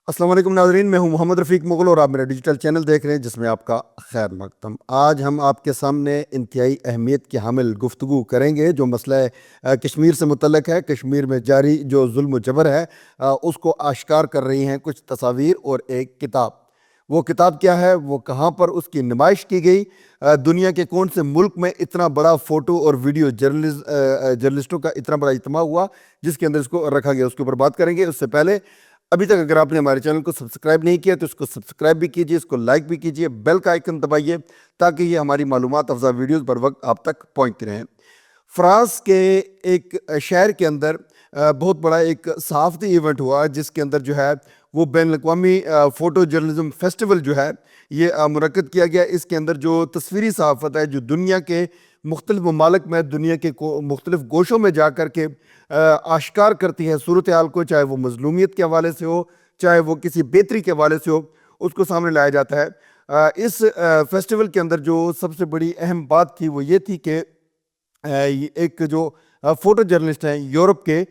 السلام علیکم ناظرین، میں ہوں محمد رفیق مغل اور آپ میرا ڈیجیٹل چینل دیکھ رہے ہیں جس میں آپ کا خیر مقدم۔ آج ہم آپ کے سامنے انتہائی اہمیت کی حامل گفتگو کریں گے جو مسئلہ کشمیر سے متعلق ہے۔ کشمیر میں جاری جو ظلم و جبر ہے اس کو آشکار کر رہی ہیں کچھ تصاویر اور ایک کتاب۔ وہ کتاب کیا ہے، وہ کہاں پر اس کی نمائش کی گئی، دنیا کے کون سے ملک میں اتنا بڑا فوٹو اور ویڈیو جرنلسٹوں کا اتنا بڑا اجتماع ہوا جس کے اندر اس کو رکھا گیا، اس کے اوپر بات کریں گے۔ اس سے پہلے ابھی تک اگر آپ نے ہمارے چینل کو سبسکرائب نہیں کیا تو اس کو سبسکرائب بھی کیجئے، اس کو لائک بھی کیجئے، بیل کا آئیکن دبائیے تاکہ یہ ہماری معلومات افزا ویڈیوز بر وقت آپ تک پہنچتی رہیں۔ فرانس کے ایک شہر کے اندر بہت بڑا ایک صحافتی ایونٹ ہوا جس کے اندر جو ہے وہ بین الاقوامی فوٹو جرنلزم فیسٹیول جو ہے یہ منعقد کیا گیا۔ اس کے اندر جو تصویری صحافت ہے جو دنیا کے مختلف ممالک میں، دنیا کے مختلف گوشوں میں جا کر کے آشکار کرتی ہے صورتحال کو، چاہے وہ مظلومیت کے حوالے سے ہو، چاہے وہ کسی بہتری کے حوالے سے ہو، اس کو سامنے لایا جاتا ہے۔ اس فیسٹیول کے اندر جو سب سے بڑی اہم بات تھی وہ یہ تھی کہ ایک جو فوٹو جرنلسٹ ہیں یورپ کے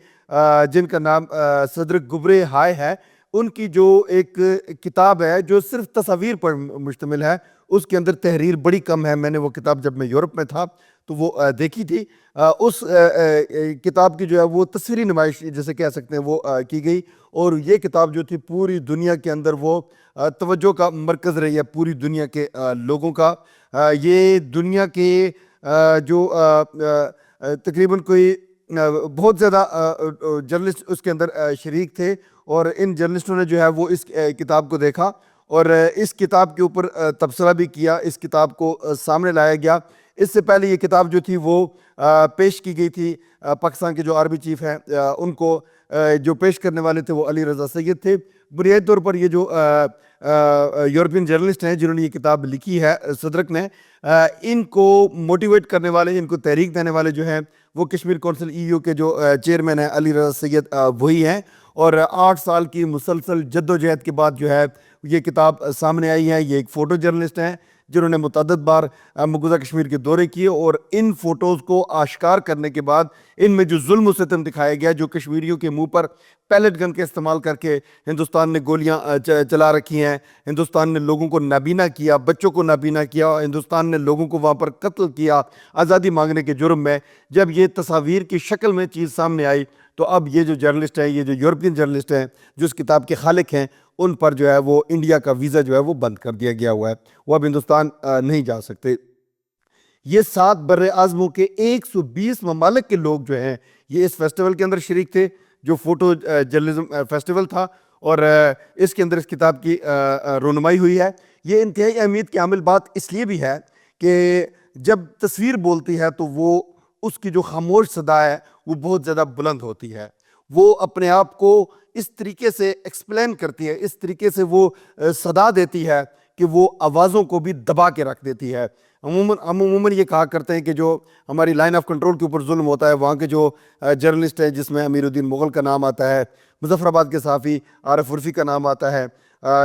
جن کا نام سیدرک گبرے ہائے ہے، ان کی جو ایک کتاب ہے جو صرف تصاویر پر مشتمل ہے، اس کے اندر تحریر بڑی کم ہے۔ میں نے وہ کتاب جب میں یورپ میں تھا تو وہ دیکھی تھی۔ اس کتاب کی جو ہے وہ تصویری نمائش جسے کہہ سکتے ہیں وہ کی گئی، اور یہ کتاب جو تھی پوری دنیا کے اندر وہ توجہ کا مرکز رہی ہے، پوری دنیا کے لوگوں کا۔ یہ دنیا کے جو تقریباً کوئی بہت زیادہ جرنلسٹ اس کے اندر شریک تھے، اور ان جرنلسٹوں نے جو ہے وہ اس کتاب کو دیکھا اور اس کتاب کے اوپر تبصرہ بھی کیا، اس کتاب کو سامنے لایا گیا۔ اس سے پہلے یہ کتاب جو تھی وہ پیش کی گئی تھی پاکستان کے جو آرمی چیف ہیں ان کو، جو پیش کرنے والے تھے وہ علی رضا سید تھے۔ بنیادی طور پر یہ جو یورپین جرنلسٹ ہیں جنہوں نے یہ کتاب لکھی ہے صدرک نے، ان کو موٹیویٹ کرنے والے، ان کو تحریک دینے والے جو ہیں وہ کشمیر کونسل EU کے جو چیئرمین ہیں علی رضا سید وہی ہیں، اور 8 سال کی مسلسل جد و جہد کے بعد جو ہے یہ کتاب سامنے آئی ہے۔ یہ ایک فوٹو جرنلسٹ ہیں جنہوں نے متعدد بار مقبوضہ کشمیر کے دورے کیے، اور ان فوٹوز کو آشکار کرنے کے بعد ان میں جو ظلم و ستم دکھایا گیا، جو کشمیریوں کے منہ پر پیلٹ گن کے استعمال کر کے ہندوستان نے گولیاں چلا رکھی ہیں، ہندوستان نے لوگوں کو نابینا کیا، بچوں کو نابینا کیا، ہندوستان نے لوگوں کو وہاں پر قتل کیا آزادی مانگنے کے جرم میں، جب یہ تصاویر کی شکل میں چیز سامنے آئی تو اب یہ جو جرنلسٹ ہیں، یہ جو یورپین جرنلسٹ ہیں جو اس کتاب کے خالق ہیں، ان پر جو ہے وہ انڈیا کا ویزا جو ہے وہ بند کر دیا گیا ہوا ہے، وہ اب ہندوستان نہیں جا سکتے۔ یہ 7 بر اعظموں کے 120 ممالک کے لوگ جو ہیں یہ اس فیسٹیول کے اندر شریک تھے، جو فوٹو جرنلزم فیسٹیول تھا، اور اس کے اندر اس کتاب کی رونمائی ہوئی ہے۔ یہ انتہائی اہمیت کی عامل بات اس لیے بھی ہے کہ جب تصویر بولتی ہے تو وہ اس کی جو خاموش صدا ہے وہ بہت زیادہ بلند ہوتی ہے، وہ اپنے آپ کو اس طریقے سے ایکسپلین کرتی ہے، اس طریقے سے وہ صدا دیتی ہے کہ وہ آوازوں کو بھی دبا کے رکھ دیتی ہے۔ ہم عموماً یہ کہا کرتے ہیں کہ جو ہماری لائن آف کنٹرول کے اوپر ظلم ہوتا ہے، وہاں کے جو جرنلسٹ ہیں جس میں امیر الدین مغل کا نام آتا ہے، مظفر آباد کے صحافی عارف عرفی کا نام آتا ہے،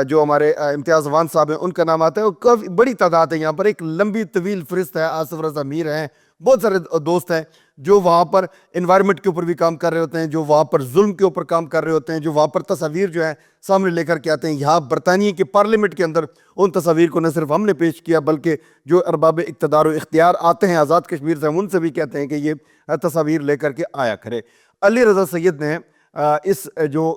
جو ہمارے امتیاز اوان صاحب ہیں ان کا نام آتا ہے، اور کافی بڑی تعداد ہے، یہاں پر ایک لمبی طویل فہرست ہے، آصف رضا میر ہیں، بہت سارے دوست ہیں جو وہاں پر انوائرمنٹ کے اوپر بھی کام کر رہے ہوتے ہیں، جو وہاں پر ظلم کے اوپر کام کر رہے ہوتے ہیں، جو وہاں پر تصاویر جو ہیں سامنے لے کر کے آتے ہیں۔ یہاں برطانیہ کے پارلیمنٹ کے اندر ان تصاویر کو نہ صرف ہم نے پیش کیا بلکہ جو ارباب اقتدار و اختیار آتے ہیں آزاد کشمیر سے، ہم ان سے بھی کہتے ہیں کہ یہ تصاویر لے کر کے آیا کرے۔ علی رضا سید نے اس جو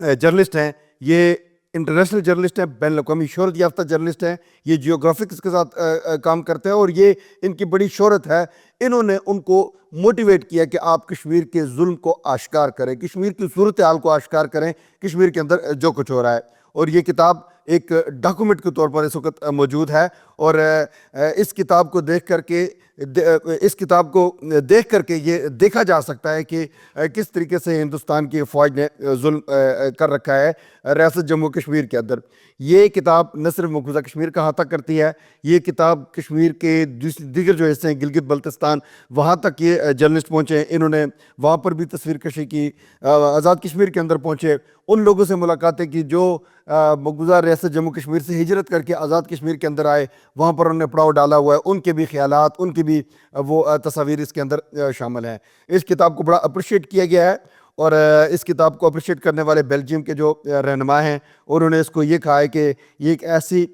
جرنلسٹ ہیں یہ انٹرنیشنل جرنلسٹ ہیں، بین الاقوامی شہرت یافتہ جرنلسٹ ہیں، یہ جیوگرافکس کے ساتھ کام کرتے ہیں اور یہ ان کی بڑی شہرت ہے۔ انہوں نے ان کو موٹیویٹ کیا کہ آپ کشمیر کے ظلم کو آشکار کریں، کشمیر کی صورتحال کو آشکار کریں، کشمیر کے اندر جو کچھ ہو رہا ہے، اور یہ کتاب ایک ڈاکومنٹ کے طور پر اس وقت موجود ہے، اور اس کتاب کو دیکھ کر کے یہ دیکھا جا سکتا ہے کہ کس طریقے سے ہندوستان کی فوج نے ظلم کر رکھا ہے ریاست جموں کشمیر کے اندر۔ یہ کتاب نہ صرف مقبوضہ کشمیر کا احاطہ کرتی ہے، یہ کتاب کشمیر کے دیگر جو حصے ہیں گلگت بلتستان وہاں تک یہ جرنلسٹ پہنچے، انہوں نے وہاں پر بھی تصویر کشی کی، آزاد کشمیر کے اندر پہنچے، ان لوگوں سے ملاقاتیں کی جو مقبوضہ ریاست جموں کشمیر سے ہجرت کر کے آزاد کشمیر کے اندر آئے، وہاں پر انہوں نے پڑاؤ ڈالا ہوا ہے، ان کے بھی خیالات، ان کی بھی وہ تصاویر اس کے اندر شامل ہیں۔ اس کتاب کو بڑا اپریشیٹ کیا گیا ہے، اور اس کتاب کو اپریشیٹ کرنے والے بیلجیم کے جو رہنما ہیں انہوں نے اس کو یہ کہا ہے کہ یہ ایک ایسی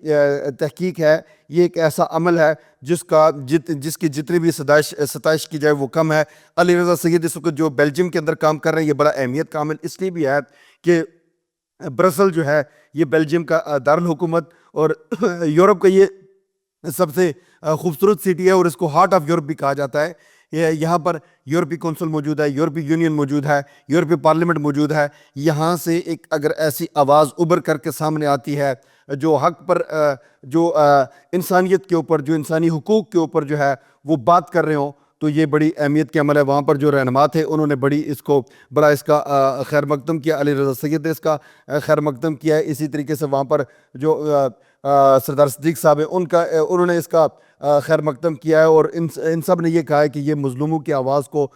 تحقیق ہے، یہ ایک ایسا عمل ہے جس کی جتنی بھی ستائش کی جائے وہ کم ہے۔ علی رضا سید اس وقت جو بیلجیم کے اندر کام کر رہے ہیں، یہ بڑا اہمیت کا عمل اس لیے بھی ہے کہ برسل جو ہے یہ بیلجیم کا دارالحکومت اور یورپ کا یہ سب سے خوبصورت سٹی ہے، اور اس کو ہارٹ آف یورپ بھی کہا جاتا ہے۔ یہاں پر یورپی کونسل موجود ہے، یورپی یونین موجود ہے، یورپی پارلیمنٹ موجود ہے۔ یہاں سے ایک اگر ایسی آواز ابھر کر کے سامنے آتی ہے جو حق پر، جو انسانیت کے اوپر، جو انسانی حقوق کے اوپر جو ہے وہ بات کر رہے ہوں، تو یہ بڑی اہمیت کے عمل ہے۔ وہاں پر جو رہنما تھے انہوں نے بڑا اس کا خیر مقدم کیا۔ علی رضا سید نے اس کا خیر مقدم کیا ہے۔ اسی طریقے سے وہاں پر جو سردار صدیق صاحب ہیں انہوں نے اس کا خیر مقدم کیا ہے، اور ان سب نے یہ کہا ہے کہ یہ مظلوموں کی آواز کو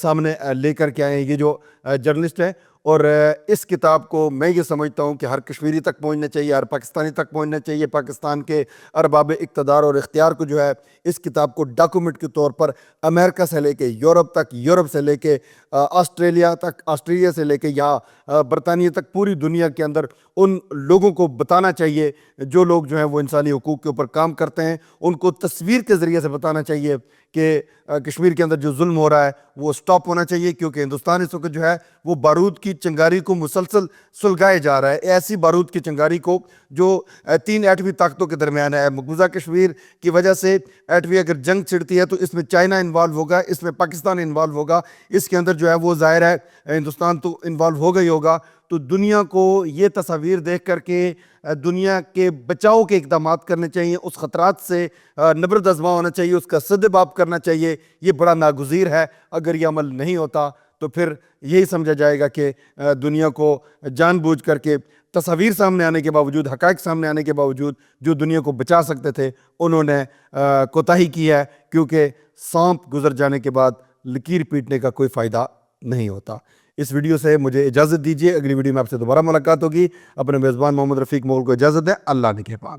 سامنے لے کر کے آئے ہیں یہ جو جرنلسٹ ہیں۔ اور اس کتاب کو میں یہ سمجھتا ہوں کہ ہر کشمیری تک پہنچنا چاہیے، ہر پاکستانی تک پہنچنا چاہیے۔ پاکستان کے ارباب اقتدار اور اختیار کو جو ہے اس کتاب کو ڈاکومنٹ کے طور پر امریکہ سے لے کے یورپ تک، یورپ سے لے کے آسٹریلیا تک، آسٹریلیا سے لے کے یا برطانیہ تک، پوری دنیا کے اندر ان لوگوں کو بتانا چاہیے جو لوگ جو ہیں وہ انسانی حقوق کے اوپر کام کرتے ہیں، ان کو تصویر کے ذریعے سے بتانا چاہیے کہ کشمیر کے اندر جو ظلم ہو رہا ہے وہ سٹاپ ہونا چاہیے، کیونکہ ہندوستان اس وقت جو ہے وہ بارود کی چنگاری کو مسلسل سلگائے جا رہا ہے، ایسی بارود کی چنگاری کو جو 3 ایٹمی طاقتوں کے درمیان ہے۔ مقبوضہ کشمیر کی وجہ سے ایٹمی اگر جنگ چھڑتی ہے تو اس میں چائنا انوالو ہوگا، اس میں پاکستان انوالو ہوگا، اس کے اندر جو ہے وہ ظاہر ہے ہندوستان تو انوالو ہوگا ہی ہوگا۔ تو دنیا کو یہ تصاویر دیکھ کر کے دنیا کے بچاؤ کے اقدامات کرنے چاہیے، اس خطرات سے نبرد آزما ہونا چاہیے، اس کا سدباب کرنا چاہیے۔ یہ بڑا ناگزیر ہے۔ اگر یہ عمل نہیں ہوتا تو پھر یہی سمجھا جائے گا کہ دنیا کو جان بوجھ کر کے تصاویر سامنے آنے کے باوجود، حقائق سامنے آنے کے باوجود جو دنیا کو بچا سکتے تھے انہوں نے کوتاہی کی ہے، کیونکہ سانپ گزر جانے کے بعد لکیر پیٹنے کا کوئی فائدہ نہیں ہوتا۔ اس ویڈیو سے مجھے اجازت دیجیے، اگلی ویڈیو میں آپ سے دوبارہ ملاقات ہوگی۔ اپنے میزبان محمد رفیق مغل کو اجازت دیں۔ اللہ نگہبان۔